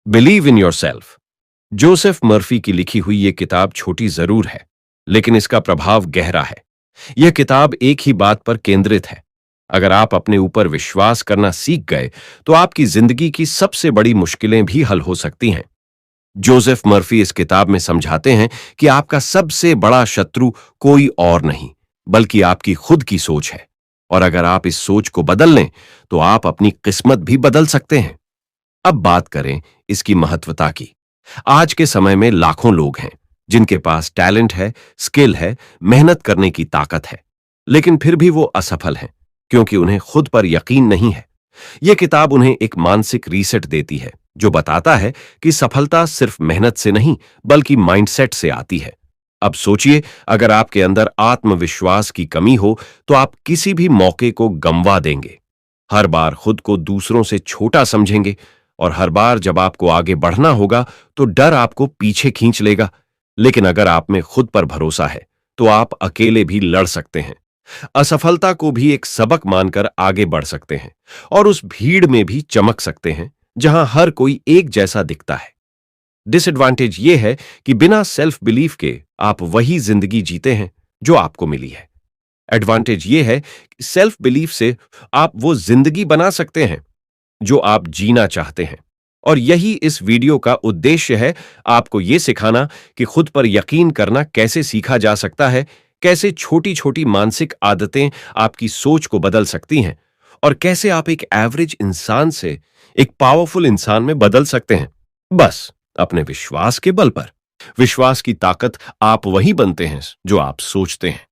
Believe in yourself. Joseph Murphy की लिखी हुई यह किताब छोटी जरूर है, लेकिन इसका प्रभाव गहरा है। यह किताब एक ही बात पर केंद्रित है। अगर आप अपने ऊपर विश्वास करना सीख गए तो आपकी जिंदगी की सबसे बड़ी मुश्किलें भी हल हो सकती हैं। जोसेफ मर्फी इस किताब में समझाते हैं कि आपका सबसे बड़ा शत्रु कोई और नहीं, बल्कि आपकी खुद की सोच है। और अगर आप इस सोच को बदल लें तो आप अपनी किस्मत भी बदल सकते हैं। अब बात करें इसकी महत्वता की। आज के समय में लाखों लोग हैं जिनके पास टैलेंट है, स्किल है, मेहनत करने की ताकत है, लेकिन फिर भी वो असफल हैं क्योंकि उन्हें खुद पर यकीन नहीं है। यह किताब उन्हें एक मानसिक रीसेट देती है जो बताता है कि सफलता सिर्फ मेहनत से नहीं बल्कि माइंडसेट से आती है। अब सोचिए, अगर आपके अंदर आत्मविश्वास की कमी हो तो आप किसी भी मौके को गंवा देंगे। हर बार खुद को दूसरों से छोटा समझेंगे और हर बार जब आपको आगे बढ़ना होगा तो डर आपको पीछे खींच लेगा। लेकिन अगर आप में खुद पर भरोसा है तो आप अकेले भी लड़ सकते हैं, असफलता को भी एक सबक मानकर आगे बढ़ सकते हैं और उस भीड़ में भी चमक सकते हैं जहां हर कोई एक जैसा दिखता है। डिसएडवांटेज यह है कि बिना सेल्फ बिलीफ के आप वही जिंदगी जीते हैं जो आपको मिली है। एडवांटेज यह है कि सेल्फ बिलीफ से आप वो जिंदगी बना सकते हैं जो आप जीना चाहते हैं। और यही इस वीडियो का उद्देश्य है, आपको यह सिखाना कि खुद पर यकीन करना कैसे सीखा जा सकता है, कैसे छोटी छोटी मानसिक आदतें आपकी सोच को बदल सकती हैं और कैसे आप एक एवरेज इंसान से एक पावरफुल इंसान में बदल सकते हैं, बस अपने विश्वास के बल पर। विश्वास की ताकत आप वही बनते हैं जो आप सोचते हैं।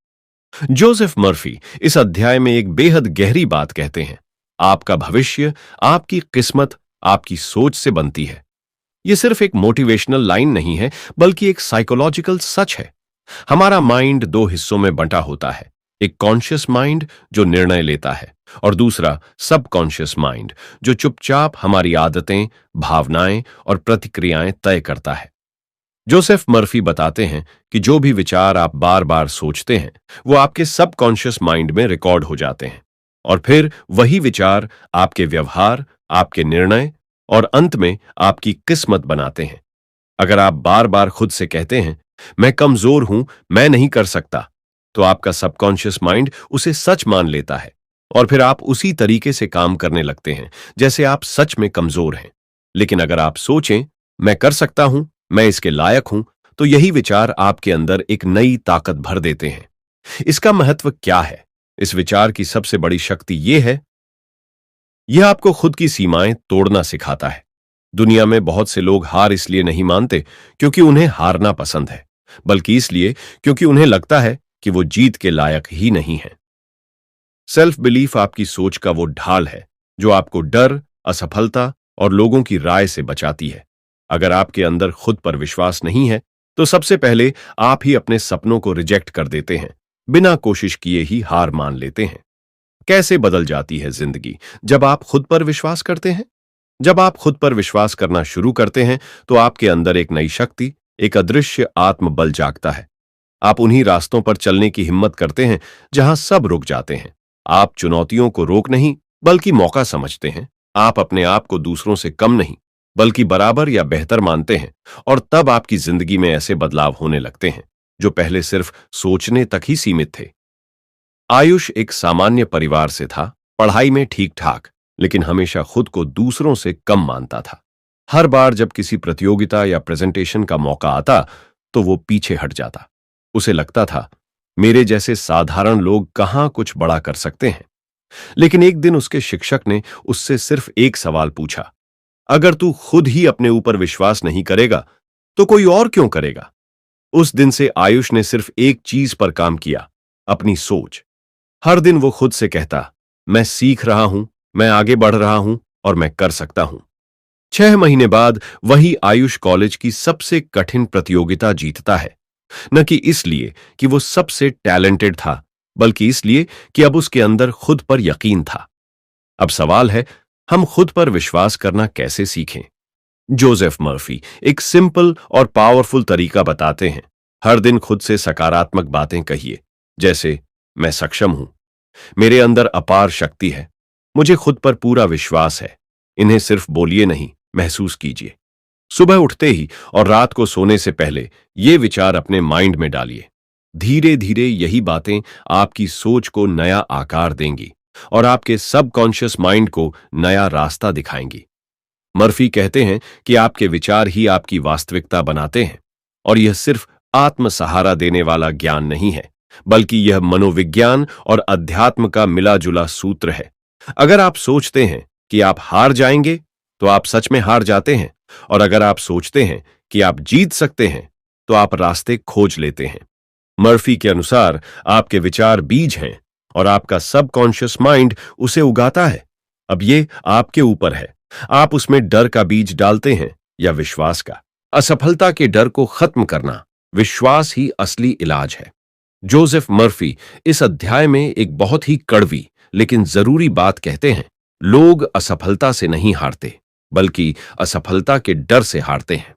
जोसेफ मर्फी इस अध्याय में एक बेहद गहरी बात कहते हैं। आपका भविष्य, आपकी किस्मत आपकी सोच से बनती है। यह सिर्फ एक मोटिवेशनल लाइन नहीं है बल्कि एक साइकोलॉजिकल सच है। हमारा माइंड दो हिस्सों में बंटा होता है, एक कॉन्शियस माइंड जो निर्णय लेता है और दूसरा सबकॉन्शियस माइंड जो चुपचाप हमारी आदतें, भावनाएं और प्रतिक्रियाएं तय करता है। जोसेफ मर्फी बताते हैं कि जो भी विचार आप बार बार सोचते हैं वो आपके सबकॉन्शियस माइंड में रिकॉर्ड हो जाते हैं और फिर वही विचार आपके व्यवहार, आपके निर्णय और अंत में आपकी किस्मत बनाते हैं। अगर आप बार बार खुद से कहते हैं मैं कमजोर हूं, मैं नहीं कर सकता, तो आपका सबकॉन्शियस माइंड उसे सच मान लेता है और फिर आप उसी तरीके से काम करने लगते हैं जैसे आप सच में कमजोर हैं। लेकिन अगर आप सोचें मैं कर सकता हूं, मैं इसके लायक हूं, तो यही विचार आपके अंदर एक नई ताकत भर देते हैं। इसका महत्व क्या है? इस विचार की सबसे बड़ी शक्ति यह है, यह आपको खुद की सीमाएं तोड़ना सिखाता है। दुनिया में बहुत से लोग हार इसलिए नहीं मानते क्योंकि उन्हें हारना पसंद है, बल्कि इसलिए क्योंकि उन्हें लगता है कि वो जीत के लायक ही नहीं है। सेल्फ बिलीफ आपकी सोच का वो ढाल है जो आपको डर, असफलता और लोगों की राय से बचाती है। अगर आपके अंदर खुद पर विश्वास नहीं है तो सबसे पहले आप ही अपने सपनों को रिजेक्ट कर देते हैं, बिना कोशिश किए ही हार मान लेते हैं। कैसे बदल जाती है जिंदगी जब आप खुद पर विश्वास करते हैं? जब आप खुद पर विश्वास करना शुरू करते हैं तो आपके अंदर एक नई शक्ति, एक अदृश्य आत्मबल जागता है। आप उन्हीं रास्तों पर चलने की हिम्मत करते हैं जहां सब रुक जाते हैं। आप चुनौतियों को रोक नहीं बल्कि मौका समझते हैं। आप अपने आप को दूसरों से कम नहीं बल्कि बराबर या बेहतर मानते हैं और तब आपकी जिंदगी में ऐसे बदलाव होने लगते हैं जो पहले सिर्फ सोचने तक ही सीमित थे। आयुष एक सामान्य परिवार से था, पढ़ाई में ठीक ठाक, लेकिन हमेशा खुद को दूसरों से कम मानता था। हर बार जब किसी प्रतियोगिता या प्रेजेंटेशन का मौका आता तो वो पीछे हट जाता। उसे लगता था मेरे जैसे साधारण लोग कहां कुछ बड़ा कर सकते हैं। लेकिन एक दिन उसके शिक्षक ने उससे सिर्फ एक सवाल पूछा, अगर तू खुद ही अपने ऊपर विश्वास नहीं करेगा तो कोई और क्यों करेगा? उस दिन से आयुष ने सिर्फ एक चीज पर काम किया, अपनी सोच। हर दिन वो खुद से कहता, मैं सीख रहा हूं, मैं आगे बढ़ रहा हूं और मैं कर सकता हूं। 6 महीने बाद वही आयुष कॉलेज की सबसे कठिन प्रतियोगिता जीतता है, न कि इसलिए कि वो सबसे टैलेंटेड था, बल्कि इसलिए कि अब उसके अंदर खुद पर यकीन था। अब सवाल है, हम खुद पर विश्वास करना कैसे सीखें? जोसेफ मर्फी एक सिंपल और पावरफुल तरीका बताते हैं। हर दिन खुद से सकारात्मक बातें कहिए, जैसे मैं सक्षम हूं, मेरे अंदर अपार शक्ति है, मुझे खुद पर पूरा विश्वास है। इन्हें सिर्फ बोलिए नहीं, महसूस कीजिए। सुबह उठते ही और रात को सोने से पहले ये विचार अपने माइंड में डालिए। धीरे धीरे यही बातें आपकी सोच को नया आकार देंगी और आपके सबकॉन्शियस माइंड को नया रास्ता दिखाएंगी। मर्फी कहते हैं कि आपके विचार ही आपकी वास्तविकता बनाते हैं और यह सिर्फ आत्म सहारा देने वाला ज्ञान नहीं है, बल्कि यह मनोविज्ञान और अध्यात्म का मिला जुला सूत्र है। अगर आप सोचते हैं कि आप हार जाएंगे, तो आप सच में हार जाते हैं, और अगर आप सोचते हैं कि आप जीत सकते हैं, तो आप रास्ते खोज लेते हैं। मर्फी के अनुसार आपके विचार बीज हैं और आपका सबकॉन्शियस माइंड उसे उगाता है। अब ये आपके ऊपर है, आप उसमें डर का बीज डालते हैं या विश्वास का। असफलता के डर को खत्म करना, विश्वास ही असली इलाज है। जोसेफ मर्फी इस अध्याय में एक बहुत ही कड़वी लेकिन जरूरी बात कहते हैं। लोग असफलता से नहीं हारते, बल्कि असफलता के डर से हारते हैं।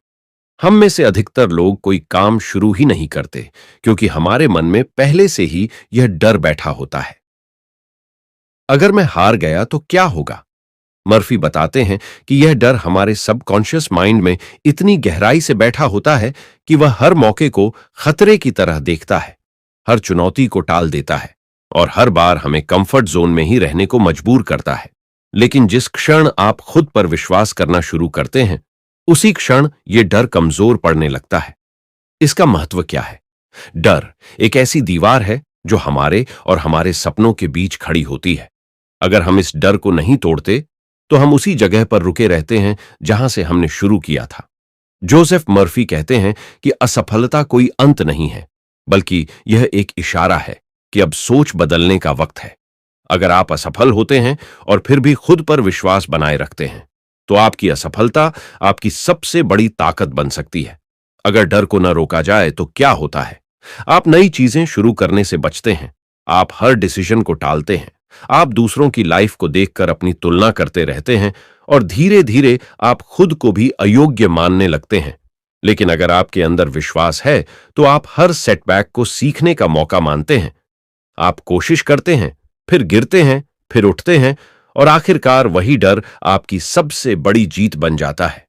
हम में से अधिकतर लोग कोई काम शुरू ही नहीं करते क्योंकि हमारे मन में पहले से ही यह डर बैठा होता है। अगर मैं हार गया तो क्या होगा? मर्फी बताते हैं कि यह डर हमारे सबकॉन्शियस माइंड में इतनी गहराई से बैठा होता है कि वह हर मौके को खतरे की तरह देखता है, हर चुनौती को टाल देता है और हर बार हमें कंफर्ट जोन में ही रहने को मजबूर करता है। लेकिन जिस क्षण आप खुद पर विश्वास करना शुरू करते हैं, उसी क्षण यह डर कमजोर पड़ने लगता है। इसका महत्व क्या है? डर एक ऐसी दीवार है जो हमारे और हमारे सपनों के बीच खड़ी होती है। अगर हम इस डर को नहीं तोड़ते, तो हम उसी जगह पर रुके रहते हैं जहां से हमने शुरू किया था। जोसेफ मर्फी कहते हैं कि असफलता कोई अंत नहीं है, बल्कि यह एक इशारा है कि अब सोच बदलने का वक्त है। अगर आप असफल होते हैं और फिर भी खुद पर विश्वास बनाए रखते हैं, तो आपकी असफलता आपकी सबसे बड़ी ताकत बन सकती है। अगर डर को न रोका जाए तो क्या होता है? आप नई चीजें शुरू करने से बचते हैं, आप हर डिसीजन को टालते हैं, आप दूसरों की लाइफ को देखकर अपनी तुलना करते रहते हैं और धीरे धीरे आप खुद को भी अयोग्य मानने लगते हैं। लेकिन अगर आपके अंदर विश्वास है, तो आप हर सेटबैक को सीखने का मौका मानते हैं। आप कोशिश करते हैं, फिर गिरते हैं, फिर उठते हैं और आखिरकार वही डर आपकी सबसे बड़ी जीत बन जाता है।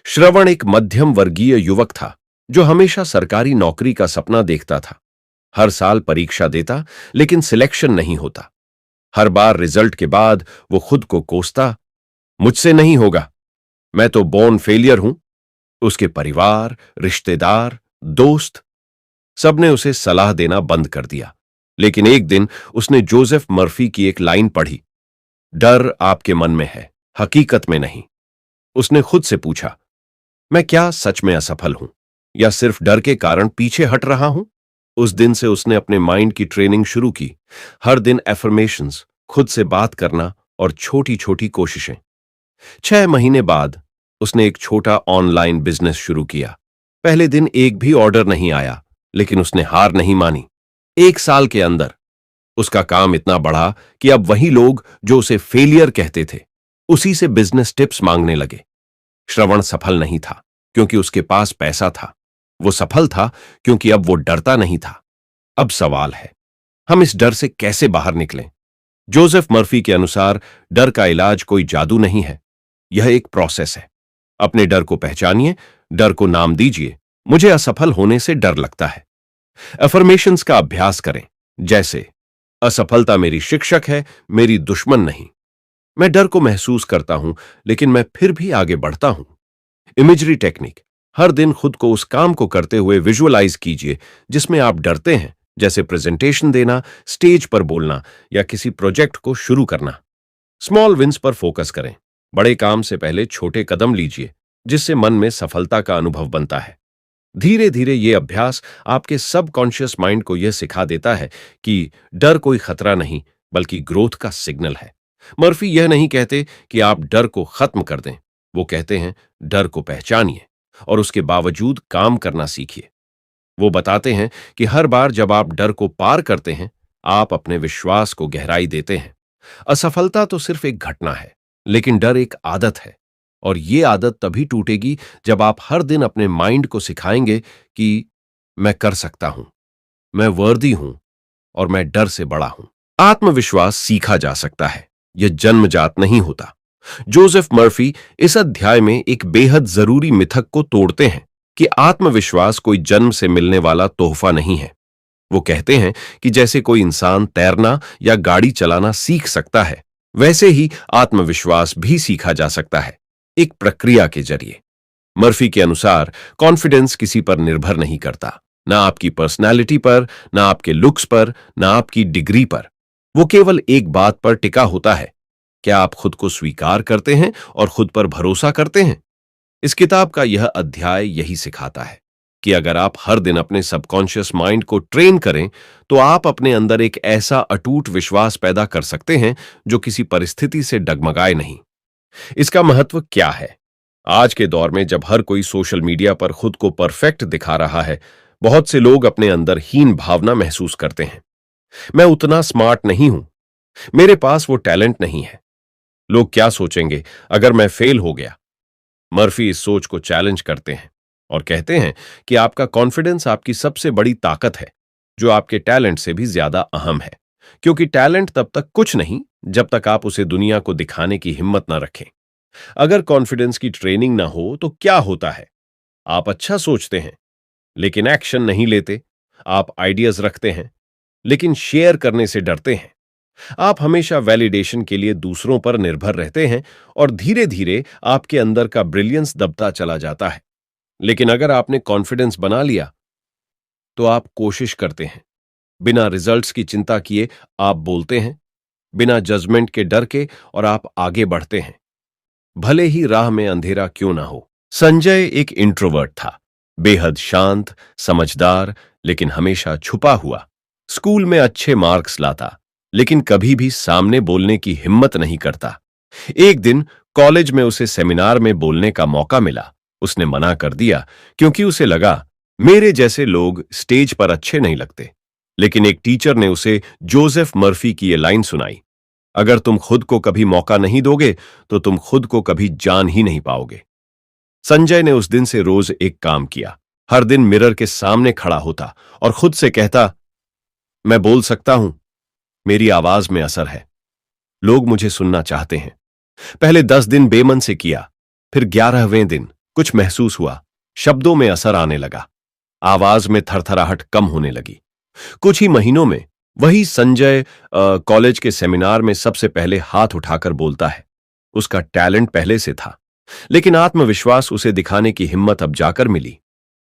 श्रवण एक मध्यम वर्गीय युवक था जो हमेशा सरकारी नौकरी का सपना देखता था। हर साल परीक्षा देता, लेकिन सिलेक्शन नहीं होता। हर बार रिजल्ट के बाद वो खुद को कोसता, मुझसे नहीं होगा, मैं तो बोर्न फेलियर हूं। उसके परिवार, रिश्तेदार, दोस्त सबने उसे सलाह देना बंद कर दिया। लेकिन एक दिन उसने जोसेफ मर्फी की एक लाइन पढ़ी, डर आपके मन में है, हकीकत में नहीं। उसने खुद से पूछा, मैं क्या सच में असफल हूं या सिर्फ डर के कारण पीछे हट रहा हूं? उस दिन से उसने अपने माइंड की ट्रेनिंग शुरू की। हर दिन एफर्मेशंस, खुद से बात करना और छोटी छोटी कोशिशें। 6 महीने बाद उसने एक छोटा ऑनलाइन बिजनेस शुरू किया। पहले दिन एक भी ऑर्डर नहीं आया, लेकिन उसने हार नहीं मानी। 1 साल के अंदर उसका काम इतना बढ़ा कि अब वही लोग जो उसे फेलियर कहते थे, उसी से बिजनेस टिप्स मांगने लगे। श्रवण सफल नहीं था क्योंकि उसके पास पैसा था, वो सफल था क्योंकि अब वो डरता नहीं था। अब सवाल है, हम इस डर से कैसे बाहर निकलें? जोसेफ मर्फी के अनुसार डर का इलाज कोई जादू नहीं है, यह एक प्रोसेस है। अपने डर को पहचानिए, डर को नाम दीजिए, मुझे असफल होने से डर लगता है। अफर्मेशंस का अभ्यास करें, जैसे असफलता मेरी शिक्षक है, मेरी दुश्मन नहीं। मैं डर को महसूस करता हूं, लेकिन मैं फिर भी आगे बढ़ता हूं। इमेजरी टेक्निक, हर दिन खुद को उस काम को करते हुए विजुअलाइज कीजिए जिसमें आप डरते हैं, जैसे प्रेजेंटेशन देना, स्टेज पर बोलना या किसी प्रोजेक्ट को शुरू करना। स्मॉल विंस पर फोकस करें, बड़े काम से पहले छोटे कदम लीजिए, जिससे मन में सफलता का अनुभव बनता है। धीरे धीरे यह अभ्यास आपके सबकॉन्शियस माइंड को यह सिखा देता है कि डर कोई खतरा नहीं, बल्कि ग्रोथ का सिग्नल है। मर्फी यह नहीं कहते कि आप डर को खत्म कर दें, वो कहते हैं डर को पहचानिए और उसके बावजूद काम करना सीखिए। वो बताते हैं कि हर बार जब आप डर को पार करते हैं, आप अपने विश्वास को गहराई देते हैं। असफलता तो सिर्फ एक घटना है, लेकिन डर एक आदत है, और ये आदत तभी टूटेगी जब आप हर दिन अपने माइंड को सिखाएंगे कि मैं कर सकता हूं, मैं वर्दी हूं और मैं डर से बड़ा हूं। आत्मविश्वास सीखा जा सकता है, यह जन्मजात नहीं होता। जोसेफ मर्फी इस अध्याय में एक बेहद जरूरी मिथक को तोड़ते हैं कि आत्मविश्वास कोई जन्म से मिलने वाला तोहफा नहीं है। वो कहते हैं कि जैसे कोई इंसान तैरना या गाड़ी चलाना सीख सकता है, वैसे ही आत्मविश्वास भी सीखा जा सकता है, एक प्रक्रिया के जरिए। मर्फी के अनुसार कॉन्फिडेंस किसी पर निर्भर नहीं करता, ना आपकी पर्सनालिटी पर, ना आपके लुक्स पर, ना आपकी डिग्री पर। वो केवल एक बात पर टिका होता है, क्या आप खुद को स्वीकार करते हैं और खुद पर भरोसा करते हैं। इस किताब का यह अध्याय यही सिखाता है कि अगर आप हर दिन अपने सबकॉन्शियस माइंड को ट्रेन करें, तो आप अपने अंदर एक ऐसा अटूट विश्वास पैदा कर सकते हैं जो किसी परिस्थिति से डगमगाए नहीं। इसका महत्व क्या है? आज के दौर में जब हर कोई सोशल मीडिया पर खुद को परफेक्ट दिखा रहा है, बहुत से लोग अपने अंदर हीन भावना महसूस करते हैं। मैं उतना स्मार्ट नहीं हूं, मेरे पास वो टैलेंट नहीं है, लोग क्या सोचेंगे अगर मैं फेल हो गया। मर्फी इस सोच को चैलेंज करते हैं और कहते हैं कि आपका कॉन्फिडेंस आपकी सबसे बड़ी ताकत है, जो आपके टैलेंट से भी ज्यादा अहम है, क्योंकि टैलेंट तब तक कुछ नहीं जब तक आप उसे दुनिया को दिखाने की हिम्मत ना रखें। अगर कॉन्फिडेंस की ट्रेनिंग ना हो तो क्या होता है? आप अच्छा सोचते हैं लेकिन एक्शन नहीं लेते, आप आइडियाज रखते हैं लेकिन शेयर करने से डरते हैं, आप हमेशा वैलिडेशन के लिए दूसरों पर निर्भर रहते हैं और धीरे धीरे आपके अंदर का ब्रिलियंस दबता चला जाता है। लेकिन अगर आपने कॉन्फिडेंस बना लिया तो आप कोशिश करते हैं, बिना रिजल्ट्स की चिंता किए आप बोलते हैं, बिना जजमेंट के डर के, और आप आगे बढ़ते हैं, भले ही राह में अंधेरा क्यों ना हो। संजय एक इंट्रोवर्ट था, बेहद शांत, समझदार, लेकिन हमेशा छुपा हुआ। स्कूल में अच्छे मार्क्स लाता, लेकिन कभी भी सामने बोलने की हिम्मत नहीं करता। एक दिन कॉलेज में उसे सेमिनार में बोलने का मौका मिला। उसने मना कर दिया क्योंकि उसे लगा मेरे जैसे लोग स्टेज पर अच्छे नहीं लगते। लेकिन एक टीचर ने उसे जोसेफ मर्फी की ये लाइन सुनाई, अगर तुम खुद को कभी मौका नहीं दोगे तो तुम खुद को कभी जान ही नहीं पाओगे। संजय ने उस दिन से रोज एक काम किया, हर दिन मिरर के सामने खड़ा होता और खुद से कहता, मैं बोल सकता हूं, मेरी आवाज में असर है, लोग मुझे सुनना चाहते हैं। पहले 10 दिन बेमन से किया, फिर 11वें दिन कुछ महसूस हुआ, शब्दों में असर आने लगा, आवाज में थरथराहट कम होने लगी। कुछ ही महीनों में वही संजय कॉलेज के सेमिनार में सबसे पहले हाथ उठाकर बोलता है। उसका टैलेंट पहले से था, लेकिन आत्मविश्वास उसे दिखाने की हिम्मत अब जाकर मिली।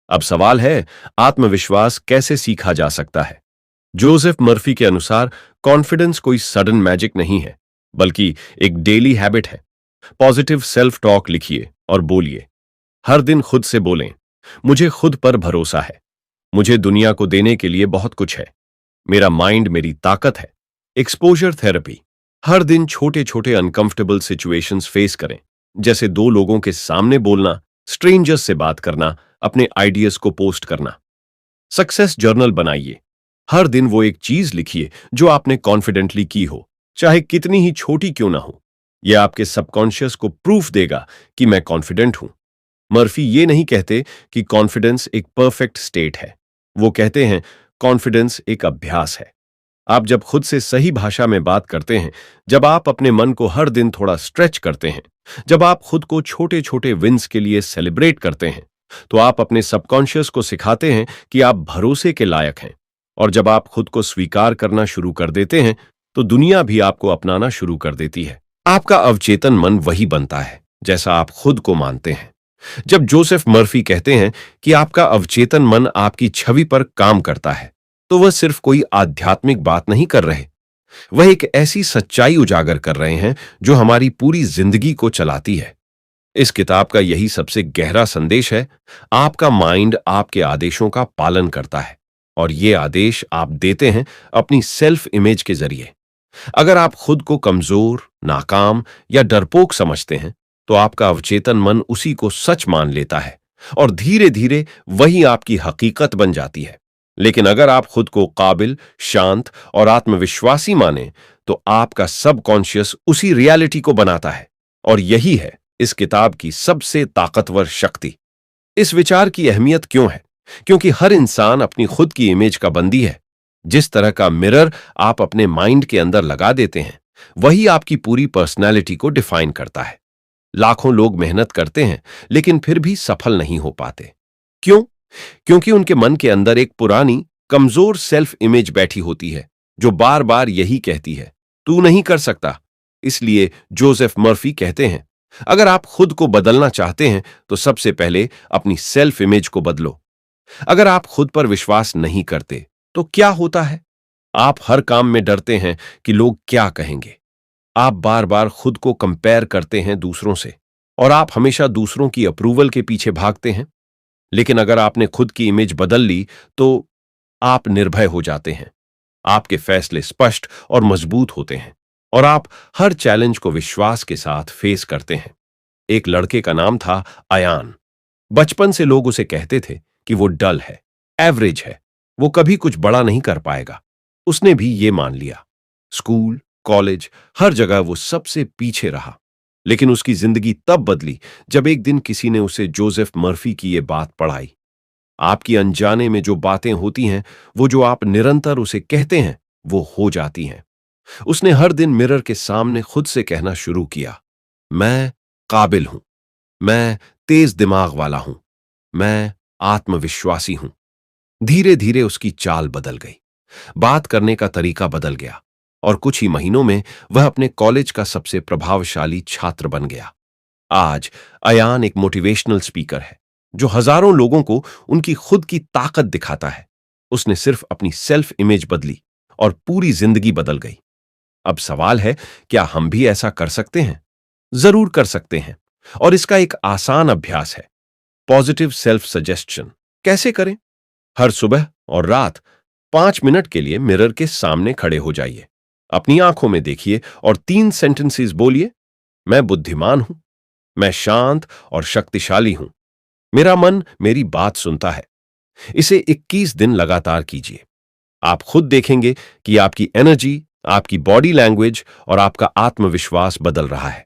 अब सवाल है, आत्मविश्वास कैसे सीखा जा सकता है? जोसेफ मर्फी के अनुसार कॉन्फिडेंस कोई सडन मैजिक नहीं है, बल्कि एक डेली हैबिट है। पॉजिटिव सेल्फ टॉक लिखिए और बोलिए, हर दिन खुद से बोलें, मुझे खुद पर भरोसा है, मुझे दुनिया को देने के लिए बहुत कुछ है, मेरा माइंड मेरी ताकत है। एक्सपोजर थेरेपी, हर दिन छोटे छोटे अनकंफर्टेबल सिचुएशंस फेस करें, जैसे 2 लोगों के सामने बोलना, स्ट्रेंजर्स से बात करना, अपने आइडियाज को पोस्ट करना। सक्सेस जर्नल बनाइए, हर दिन वो एक चीज लिखिए जो आपने कॉन्फिडेंटली की हो, चाहे कितनी ही छोटी क्यों ना हो। यह आपके सबकॉन्शियस को प्रूफ देगा कि मैं कॉन्फिडेंट हूं। मर्फी ये नहीं कहते कि कॉन्फिडेंस एक परफेक्ट स्टेट है, वो कहते हैं कॉन्फिडेंस एक अभ्यास है। आप जब खुद से सही भाषा में बात करते हैं, जब आप अपने मन को हर दिन थोड़ा स्ट्रेच करते हैं, जब आप खुद को छोटे छोटे विन्स के लिए सेलिब्रेट करते हैं, तो आप अपने सबकॉन्शियस को सिखाते हैं कि आप भरोसे के लायक हैं। और जब आप खुद को स्वीकार करना शुरू कर देते हैं, तो दुनिया भी आपको अपनाना शुरू कर देती है। आपका अवचेतन मन वही बनता है जैसा आप खुद को मानते हैं। जब जोसेफ मर्फी कहते हैं कि आपका अवचेतन मन आपकी छवि पर काम करता है, तो वह सिर्फ कोई आध्यात्मिक बात नहीं कर रहे, वह एक ऐसी सच्चाई उजागर कर रहे हैं जो हमारी पूरी जिंदगी को चलाती है। इस किताब का यही सबसे गहरा संदेश है, आपका माइंड आपके आदेशों का पालन करता है, और ये आदेश आप देते हैं अपनी सेल्फ इमेज के जरिए। अगर आप खुद को कमजोर, नाकाम या डरपोक समझते हैं, तो आपका अवचेतन मन उसी को सच मान लेता है और धीरे धीरे वही आपकी हकीकत बन जाती है। लेकिन अगर आप खुद को काबिल, शांत और आत्मविश्वासी माने, तो आपका सबकॉन्शियस उसी रियलिटी को बनाता है, और यही है इस किताब की सबसे ताकतवर शक्ति। इस विचार की अहमियत क्यों है? क्योंकि हर इंसान अपनी खुद की इमेज का बंदी है। जिस तरह का मिरर आप अपने माइंड के अंदर लगा देते हैं, वही आपकी पूरी पर्सनैलिटी को डिफाइन करता है। लाखों लोग मेहनत करते हैं लेकिन फिर भी सफल नहीं हो पाते। क्यों? क्योंकि उनके मन के अंदर एक पुरानी कमजोर सेल्फ इमेज बैठी होती है जो बार बार यही कहती है, तू नहीं कर सकता। इसलिए जोसेफ मर्फी कहते हैं, अगर आप खुद को बदलना चाहते हैं तो सबसे पहले अपनी सेल्फ इमेज को बदलो। अगर आप खुद पर विश्वास नहीं करते तो क्या होता है? आप हर काम में डरते हैं कि लोग क्या कहेंगे। आप बार बार खुद को कंपेयर करते हैं दूसरों से और आप हमेशा दूसरों की अप्रूवल के पीछे भागते हैं। लेकिन अगर आपने खुद की इमेज बदल ली तो आप निर्भय हो जाते हैं। आपके फैसले स्पष्ट और मजबूत होते हैं और आप हर चैलेंज को विश्वास के साथ फेस करते हैं। एक लड़के का नाम था अयान। बचपन से लोग उसे कहते थे कि वो डल है, एवरेज है, वो कभी कुछ बड़ा नहीं कर पाएगा। उसने भी ये मान लिया। स्कूल, कॉलेज, हर जगह वो सबसे पीछे रहा। लेकिन उसकी जिंदगी तब बदली जब एक दिन किसी ने उसे जोसेफ मर्फी की ये बात पढ़ाई। आपकी अनजाने में जो बातें होती हैं, वो जो आप निरंतर उसे कहते हैं, वो हो जाती हैं। उसने हर दिन मिरर के सामने खुद से कहना शुरू किया, मैं काबिल हूं, मैं तेज दिमाग वाला हूं, मैं आत्मविश्वासी हूं। धीरे धीरे उसकी चाल बदल गई, बात करने का तरीका बदल गया और कुछ ही महीनों में वह अपने कॉलेज का सबसे प्रभावशाली छात्र बन गया। आज अयान एक मोटिवेशनल स्पीकर है जो हजारों लोगों को उनकी खुद की ताकत दिखाता है। उसने सिर्फ अपनी सेल्फ इमेज बदली और पूरी जिंदगी बदल गई। अब सवाल है, क्या हम भी ऐसा कर सकते हैं? जरूर कर सकते हैं। और इसका एक आसान अभ्यास है, पॉजिटिव सेल्फ सजेस्शन। कैसे करें? हर सुबह और रात 5 मिनट के लिए मिरर के सामने खड़े हो जाइए। अपनी आंखों में देखिए और 3 सेंटेंसेस बोलिए। मैं बुद्धिमान हूं, मैं शांत और शक्तिशाली हूं, मेरा मन मेरी बात सुनता है। इसे 21 दिन लगातार कीजिए। आप खुद देखेंगे कि आपकी एनर्जी, आपकी बॉडी लैंग्वेज और आपका आत्मविश्वास बदल रहा है।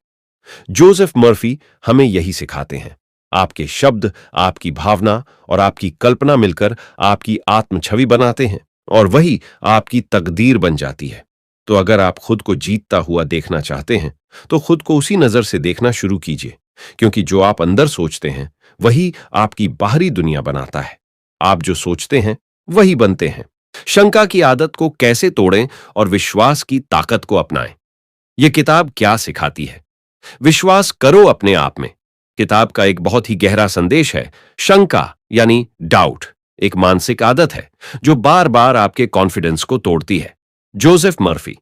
जोसेफ मर्फी हमें यही सिखाते हैं। आपके शब्द, आपकी भावना और आपकी कल्पना मिलकर आपकी आत्म छवि बनाते हैं और वही आपकी तकदीर बन जाती है। तो अगर आप खुद को जीतता हुआ देखना चाहते हैं तो खुद को उसी नजर से देखना शुरू कीजिए, क्योंकि जो आप अंदर सोचते हैं वही आपकी बाहरी दुनिया बनाता है। आप जो सोचते हैं वही बनते हैं। शंका की आदत को कैसे तोड़ें और विश्वास की ताकत को अपनाएं? यह किताब क्या सिखाती है? विश्वास करो अपने आप में। किताब का एक बहुत ही गहरा संदेश है। शंका यानी डाउट एक मानसिक आदत है जो बार बार आपके कॉन्फिडेंस को तोड़ती है। जोसेफ मर्फी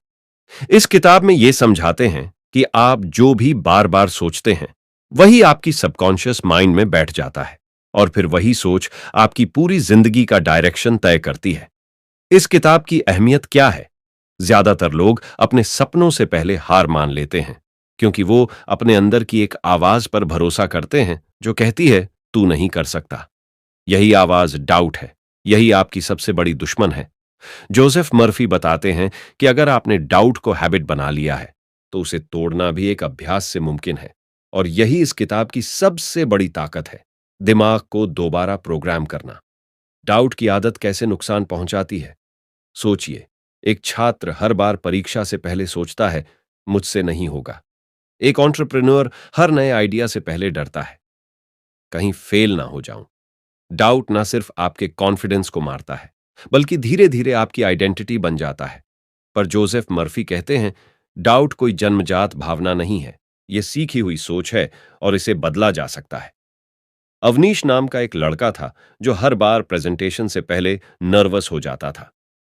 इस किताब में यह समझाते हैं कि आप जो भी बार बार सोचते हैं वही आपकी सबकॉन्शियस माइंड में बैठ जाता है और फिर वही सोच आपकी पूरी जिंदगी का डायरेक्शन तय करती है। इस किताब की अहमियत क्या है? ज्यादातर लोग अपने सपनों से पहले हार मान लेते हैं क्योंकि वो अपने अंदर की एक आवाज पर भरोसा करते हैं जो कहती है, तू नहीं कर सकता। यही आवाज डाउट है, यही आपकी सबसे बड़ी दुश्मन है। जोसेफ मर्फी बताते हैं कि अगर आपने डाउट को हैबिट बना लिया है तो उसे तोड़ना भी एक अभ्यास से मुमकिन है। और यही इस किताब की सबसे बड़ी ताकत है, दिमाग को दोबारा प्रोग्राम करना। डाउट की आदत कैसे नुकसान पहुंचाती है? सोचिए, एक छात्र हर बार परीक्षा से पहले सोचता है, मुझसे नहीं होगा। एक एंटरप्रेन्योर हर नए आइडिया से पहले डरता है, कहीं फेल ना हो जाऊं। डाउट ना सिर्फ आपके कॉन्फिडेंस को मारता है बल्कि धीरे धीरे आपकी आइडेंटिटी बन जाता है। पर जोसेफ मर्फी कहते हैं, डाउट कोई जन्मजात भावना नहीं है, यह सीखी हुई सोच है और इसे बदला जा सकता है। अवनीश नाम का एक लड़का था जो हर बार प्रेजेंटेशन से पहले नर्वस हो जाता था।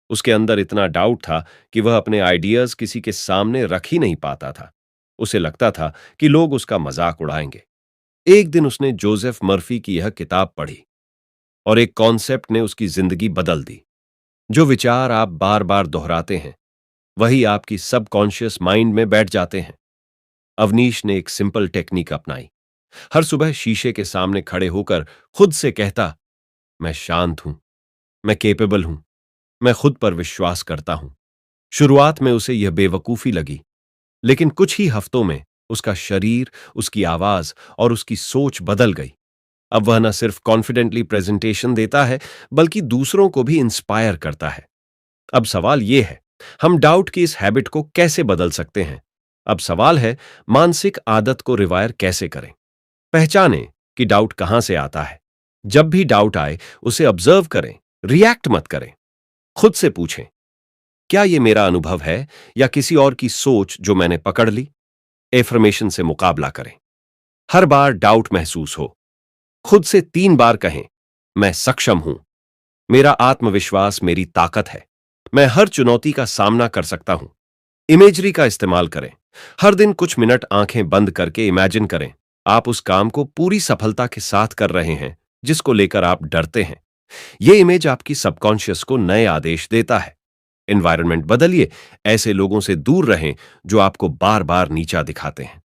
उसके अंदर इतना डाउट था कि वह अपने आइडियाज किसी के सामने रख ही नहीं पाता था। उसे लगता था कि लोग उसका मजाक उड़ाएंगे। एक दिन उसने जोसेफ मर्फी की यह किताब पढ़ी और एक कॉन्सेप्ट ने उसकी जिंदगी बदल दी। जो विचार आप बार बार दोहराते हैं वही आपकी सबकॉन्शियस माइंड में बैठ जाते हैं। अवनीश ने एक सिंपल टेक्निक अपनाई। हर सुबह शीशे के सामने खड़े होकर खुद से कहता, मैं शांत हूं, मैं केपेबल हूं, मैं खुद पर विश्वास करता हूं। शुरुआत में उसे यह बेवकूफी लगी, लेकिन कुछ ही हफ्तों में उसका शरीर, उसकी आवाज और उसकी सोच बदल गई। अब वह न सिर्फ कॉन्फिडेंटली प्रेजेंटेशन देता है बल्कि दूसरों को भी इंस्पायर करता है। अब सवाल यह है, हम डाउट की इस हैबिट को कैसे बदल सकते हैं? अब सवाल है, मानसिक आदत को रिवायर कैसे करें? पहचानें कि डाउट कहां से आता है। जब भी डाउट आए, उसे ऑब्जर्व करें, रिएक्ट मत करें। खुद से पूछें, क्या यह मेरा अनुभव है या किसी और की सोच जो मैंने पकड़ ली? एफर्मेशन से मुकाबला करें। हर बार डाउट महसूस हो, खुद से 3 बार कहें, मैं सक्षम हूं, मेरा आत्मविश्वास मेरी ताकत है, मैं हर चुनौती का सामना कर सकता हूं। इमेजरी का इस्तेमाल करें। हर दिन कुछ मिनट आंखें बंद करके इमेजिन करें, आप उस काम को पूरी सफलता के साथ कर रहे हैं जिसको लेकर आप डरते हैं। यह इमेज आपकी सबकॉन्शियस को नए आदेश देता है। एनवायरनमेंट बदलिए, ऐसे लोगों से दूर रहें जो आपको बार बार नीचा दिखाते हैं।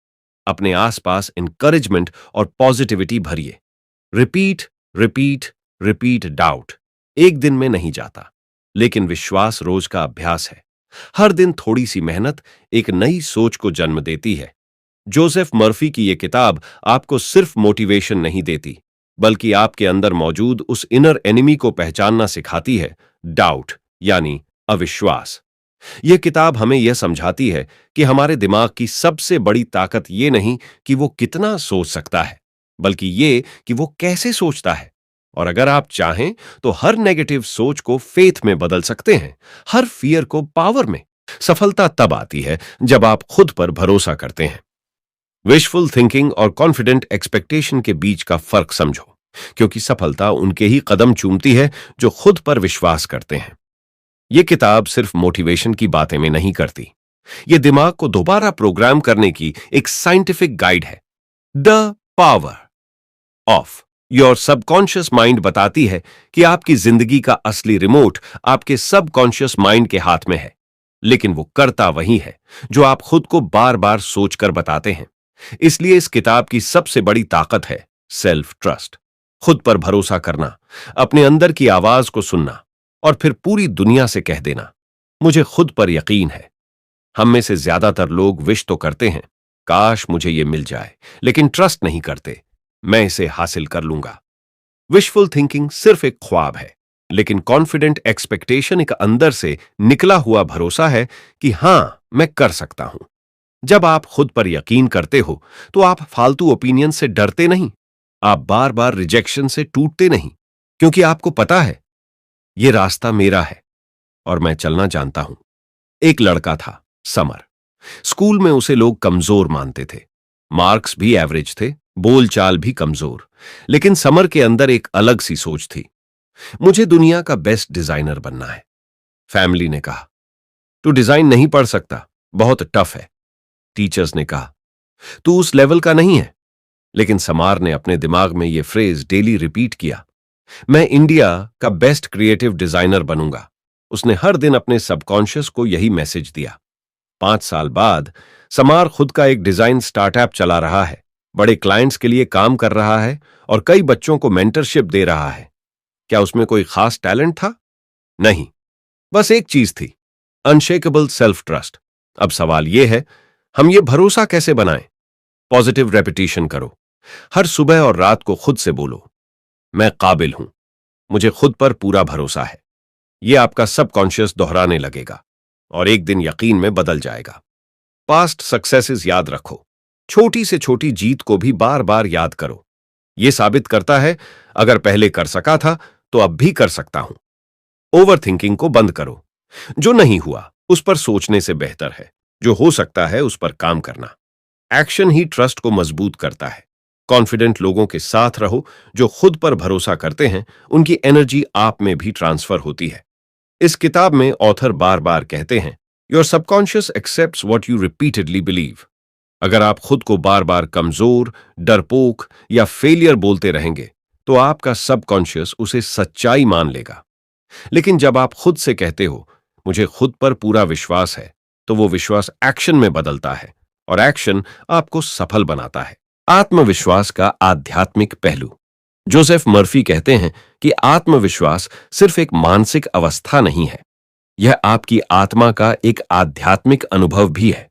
अपने आसपास इंकरेजमेंट और पॉजिटिविटी भरिए। रिपीट, रिपीट, रिपीट डाउट एक दिन में नहीं जाता, लेकिन विश्वास रोज का अभ्यास है। हर दिन थोड़ी सी मेहनत एक नई सोच को जन्म देती है। जोसेफ मर्फी की यह किताब आपको सिर्फ मोटिवेशन नहीं देती, बल्कि आपके अंदर मौजूद उस इनर एनिमी को पहचानना सिखाती है, डाउट यानी अविश्वास। यह किताब हमें यह समझाती है कि हमारे दिमाग की सबसे बड़ी ताकत यह नहीं कि वो कितना सोच सकता है, बल्कि ये कि वो कैसे सोचता है। और अगर आप चाहें तो हर नेगेटिव सोच को फेथ में बदल सकते हैं, हर फियर को पावर में। सफलता तब आती है जब आप खुद पर भरोसा करते हैं। विशफुल थिंकिंग और कॉन्फिडेंट एक्सपेक्टेशन के बीच का फर्क समझो, क्योंकि सफलता उनके ही कदम चूमती है जो खुद पर विश्वास करते हैं। यह किताब सिर्फ मोटिवेशन की बातें में नहीं करती, यह दिमाग को दोबारा प्रोग्राम करने की एक साइंटिफिक गाइड है। The power of your subconscious mind बताती है कि आपकी जिंदगी का असली रिमोट आपके सबकॉन्शियस माइंड के हाथ में है, लेकिन वो करता वही है जो आप खुद को बार बार सोचकर बताते हैं। इसलिए इस किताब की सबसे बड़ी ताकत है सेल्फ ट्रस्ट, खुद पर भरोसा करना, अपने अंदर की आवाज को सुनना और फिर पूरी दुनिया से कह देना, मुझे खुद पर यकीन है। हम में से ज्यादातर लोग विश तो करते हैं, काश मुझे यह मिल जाए, लेकिन ट्रस्ट नहीं करते, मैं इसे हासिल कर लूंगा। विशफुल थिंकिंग सिर्फ एक ख्वाब है, लेकिन कॉन्फिडेंट एक्सपेक्टेशन एक अंदर से निकला हुआ भरोसा है कि हां, मैं कर सकता हूं। जब आप खुद पर यकीन करते हो तो आप फालतू ओपिनियन से डरते नहीं, आप बार बार रिजेक्शन से टूटते नहीं, क्योंकि आपको पता है यह रास्ता मेरा है और मैं चलना जानता हूं। एक लड़का था, समर। स्कूल में उसे लोग कमजोर मानते थे, मार्क्स भी एवरेज थे, बोलचाल भी कमजोर। लेकिन समर के अंदर एक अलग सी सोच थी, मुझे दुनिया का बेस्ट डिजाइनर बनना है। फैमिली ने कहा, तू डिजाइन नहीं पढ़ सकता, बहुत टफ है। टीचर्स ने कहा, तू उस लेवल का नहीं है। लेकिन समर ने अपने दिमाग में यह फ्रेज डेली रिपीट किया, मैं इंडिया का बेस्ट क्रिएटिव डिजाइनर बनूंगा। उसने हर दिन अपने सबकॉन्शियस को यही मैसेज दिया। 5 साल बाद समर खुद का एक डिजाइन स्टार्टअप चला रहा है, बड़े क्लाइंट्स के लिए काम कर रहा है और कई बच्चों को मेंटरशिप दे रहा है। क्या उसमें कोई खास टैलेंट था? नहीं, बस एक चीज थी, अनशेकेबल सेल्फ ट्रस्ट। अब सवाल यह है, हम ये भरोसा कैसे बनाएं? पॉजिटिव रेपिटेशन करो। हर सुबह और रात को खुद से बोलो, मैं काबिल हूं, मुझे खुद पर पूरा भरोसा है। यह आपका सबकॉन्शियस दोहराने लगेगा और एक दिन यकीन में बदल जाएगा। पास्ट सक्सेसेस याद रखो, छोटी से छोटी जीत को भी बार बार याद करो। यह साबित करता है, अगर पहले कर सका था तो अब भी कर सकता हूं। ओवर थिंकिंग को बंद करो, जो नहीं हुआ उस पर सोचने से बेहतर है जो हो सकता है उस पर काम करना। एक्शन ही ट्रस्ट को मजबूत करता है। कॉन्फिडेंट लोगों के साथ रहो जो खुद पर भरोसा करते हैं, उनकी एनर्जी आप में भी ट्रांसफर होती है। इस किताब में ऑथर बार बार कहते हैं, your subconscious accepts what you repeatedly believe. अगर आप खुद को बार बार कमजोर, डरपोक या फेलियर बोलते रहेंगे तो आपका सबकॉन्शियस उसे सच्चाई मान लेगा। लेकिन जब आप खुद से कहते हो, मुझे खुद पर पूरा विश्वास है, तो वो विश्वास एक्शन में बदलता है और एक्शन आपको सफल बनाता है। आत्मविश्वास का आध्यात्मिक पहलू। जोसेफ मर्फी कहते हैं कि आत्मविश्वास सिर्फ एक मानसिक अवस्था नहीं है, यह आपकी आत्मा का एक आध्यात्मिक अनुभव भी है।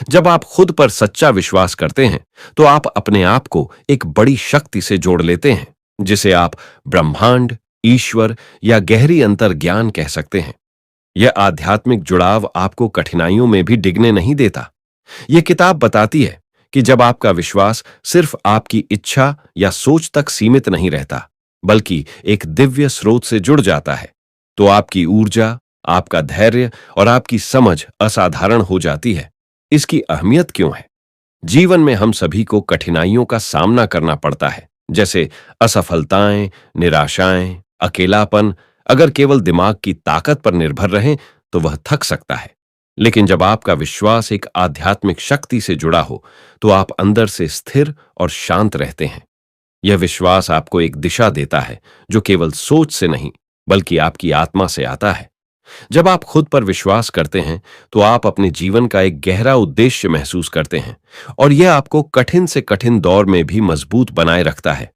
जब आप खुद पर सच्चा विश्वास करते हैं तो आप अपने आप को एक बड़ी शक्ति से जोड़ लेते हैं, जिसे आप ब्रह्मांड, ईश्वर या गहरी अंतर्ज्ञान कह सकते हैं। यह आध्यात्मिक जुड़ाव आपको कठिनाइयों में भी डिगने नहीं देता। यह किताब बताती है कि जब आपका विश्वास सिर्फ आपकी इच्छा या सोच तक सीमित नहीं रहता, बल्कि एक दिव्य स्रोत से जुड़ जाता है, तो आपकी ऊर्जा, आपका धैर्य और आपकी समझ असाधारण हो जाती है। इसकी अहमियत क्यों है? जीवन में हम सभी को कठिनाइयों का सामना करना पड़ता है, जैसे असफलताएं, निराशाएं, अकेलापन। अगर केवल दिमाग की ताकत पर निर्भर रहें तो वह थक सकता है। लेकिन जब आपका विश्वास एक आध्यात्मिक शक्ति से जुड़ा हो, तो आप अंदर से स्थिर और शांत रहते हैं। यह विश्वास आपको एक दिशा देता है, जो केवल सोच से नहीं, बल्कि आपकी आत्मा से आता है। जब आप खुद पर विश्वास करते हैं, तो आप अपने जीवन का एक गहरा उद्देश्य महसूस करते हैं, और यह आपको कठिन से कठिन दौर में भी मजबूत बनाए रखता है।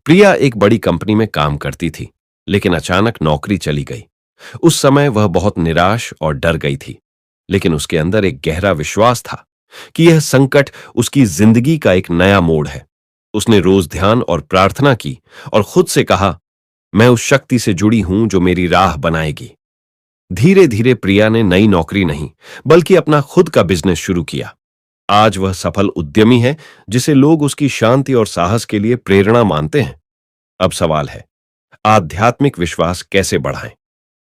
प्रिया एक बड़ी कंपनी में काम करती थी, लेकिन अचानक नौकरी चली गई। उस समय वह बहुत निराश और डर गई थी, लेकिन उसके अंदर एक गहरा विश्वास था कि यह संकट उसकी जिंदगी का एक नया मोड़ है। उसने रोज ध्यान और प्रार्थना की और खुद से कहा, मैं उस शक्ति से जुड़ी हूं जो मेरी राह बनाएगी। धीरे धीरे प्रिया ने नई नौकरी नहीं, बल्कि अपना खुद का बिजनेस शुरू किया। आज वह सफल उद्यमी है, जिसे लोग उसकी शांति और साहस के लिए प्रेरणा मानते हैं। अब सवाल है, आध्यात्मिक विश्वास कैसे बढ़ाएं?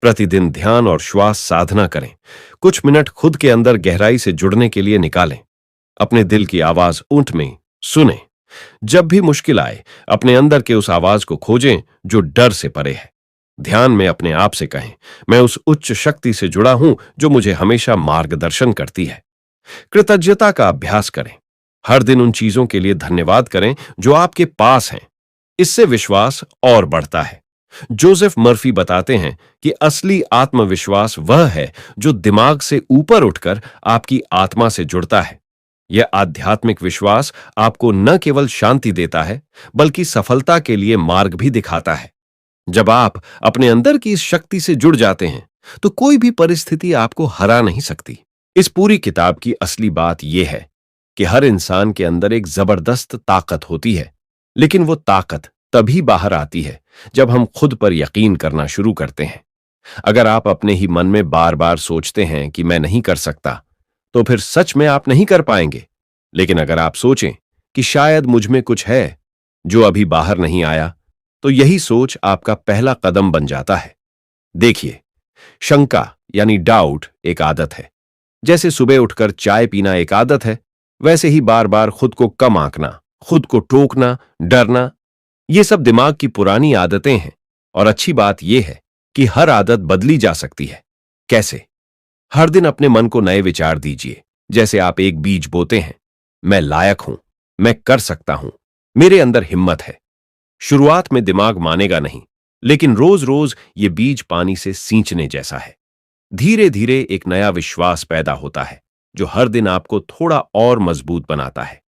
प्रतिदिन ध्यान और श्वास साधना करें। कुछ मिनट खुद के अंदर गहराई से जुड़ने के लिए निकालें। अपने दिल की आवाज ऊंट में सुने। जब भी मुश्किल आए, अपने अंदर के उस आवाज को खोजें जो डर से परे है। ध्यान में अपने आप से कहें, मैं उस उच्च शक्ति से जुड़ा हूं जो मुझे हमेशा मार्गदर्शन करती है। कृतज्ञता का अभ्यास करें। हर दिन उन चीजों के लिए धन्यवाद करें जो आपके पास हैं। इससे विश्वास और बढ़ता है। जोसेफ मर्फी बताते हैं कि असली आत्मविश्वास वह है जो दिमाग से ऊपर उठकर आपकी आत्मा से जुड़ता है। यह आध्यात्मिक विश्वास आपको न केवल शांति देता है, बल्कि सफलता के लिए मार्ग भी दिखाता है। जब आप अपने अंदर की इस शक्ति से जुड़ जाते हैं, तो कोई भी परिस्थिति आपको हरा नहीं सकती। इस पूरी किताब की असली बात यह है कि हर इंसान के अंदर एक जबरदस्त ताकत होती है, लेकिन वो ताकत तभी बाहर आती है जब हम खुद पर यकीन करना शुरू करते हैं। अगर आप अपने ही मन में बार बार सोचते हैं कि मैं नहीं कर सकता, तो फिर सच में आप नहीं कर पाएंगे। लेकिन अगर आप सोचें कि शायद मुझ में कुछ है जो अभी बाहर नहीं आया, तो यही सोच आपका पहला कदम बन जाता है। देखिए, शंका यानी डाउट एक आदत है। जैसे सुबह उठकर चाय पीना एक आदत है, वैसे ही बार बार खुद को कम आंकना, खुद को टोकना, डरना, ये सब दिमाग की पुरानी आदतें हैं। और अच्छी बात यह है कि हर आदत बदली जा सकती है। कैसे? हर दिन अपने मन को नए विचार दीजिए। जैसे आप एक बीज बोते हैं, मैं लायक हूं, मैं कर सकता हूं, मेरे अंदर हिम्मत है। शुरुआत में दिमाग मानेगा नहीं, लेकिन रोज रोज ये बीज पानी से सींचने जैसा है। धीरे धीरे एक नया विश्वास पैदा होता है, जो हर दिन आपको थोड़ा और मजबूत बनाता है।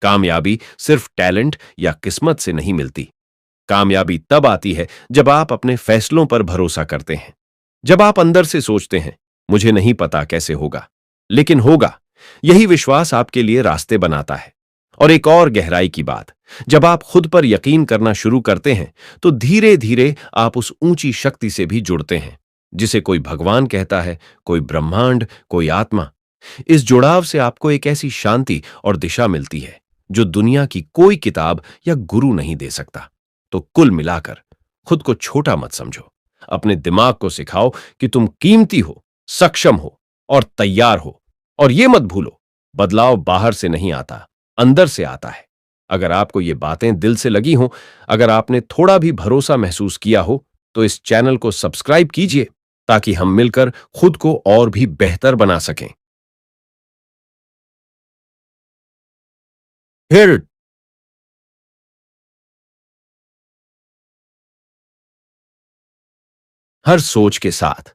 कामयाबी सिर्फ टैलेंट या किस्मत से नहीं मिलती। कामयाबी तब आती है जब आप अपने फैसलों पर भरोसा करते हैं। जब आप अंदर से सोचते हैं, मुझे नहीं पता कैसे होगा, लेकिन होगा। यही विश्वास आपके लिए रास्ते बनाता है। और एक और गहराई की बात, जब आप खुद पर यकीन करना शुरू करते हैं, तो धीरे धीरे आप उस ऊंची शक्ति से भी जुड़ते हैं, जिसे कोई भगवान कहता है, कोई ब्रह्मांड, कोई आत्मा। इस जुड़ाव से आपको एक ऐसी शांति और दिशा मिलती है जो दुनिया की कोई किताब या गुरु नहीं दे सकता। तो कुल मिलाकर खुद को छोटा मत समझो। अपने दिमाग को सिखाओ कि तुम कीमती हो, सक्षम हो और तैयार हो। और यह मत भूलो, बदलाव बाहर से नहीं आता, अंदर से आता है। अगर आपको ये बातें दिल से लगी हों, अगर आपने थोड़ा भी भरोसा महसूस किया हो, तो इस चैनल को सब्सक्राइब कीजिए, ताकि हम मिलकर खुद को और भी बेहतर बना सकें। फिर हर सोच के साथ